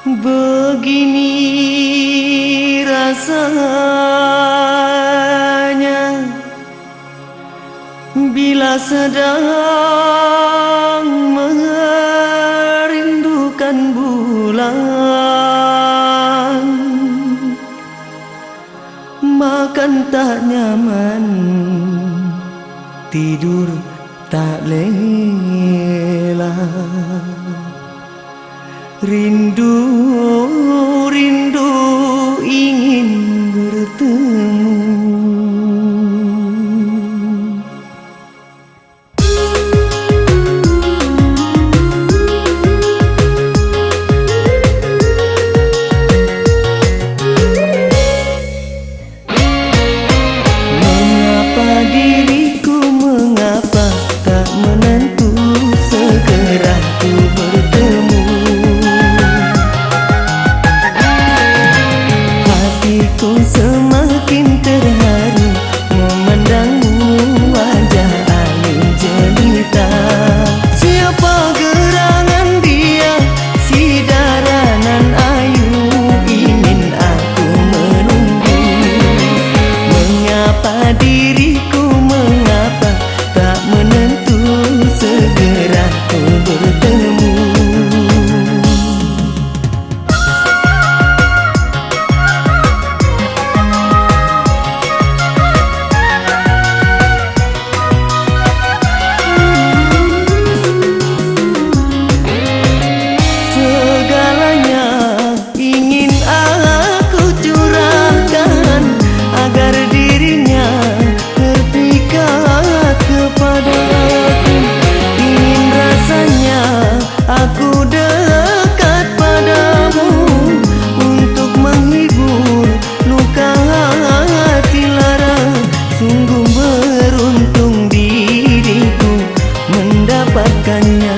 Begini rasanya bila sedang merindukan bulan, makan tak nyaman, tidur tak lelap. Rindu, rindu ingin bertemu. Mengapa diriku, mengapa tak menentu segera ku bertemu? Hatiku semakin terharu memandangmu, wajah ayu jelita. Siapa gerangan dia, si daranan ayu, ingin aku menunggu. Mengapa diriku, mengapa tak menentu segera ku bertemu? Aku dekat padamu untuk menghibur luka hati lara. Sungguh beruntung diriku mendapatkannya.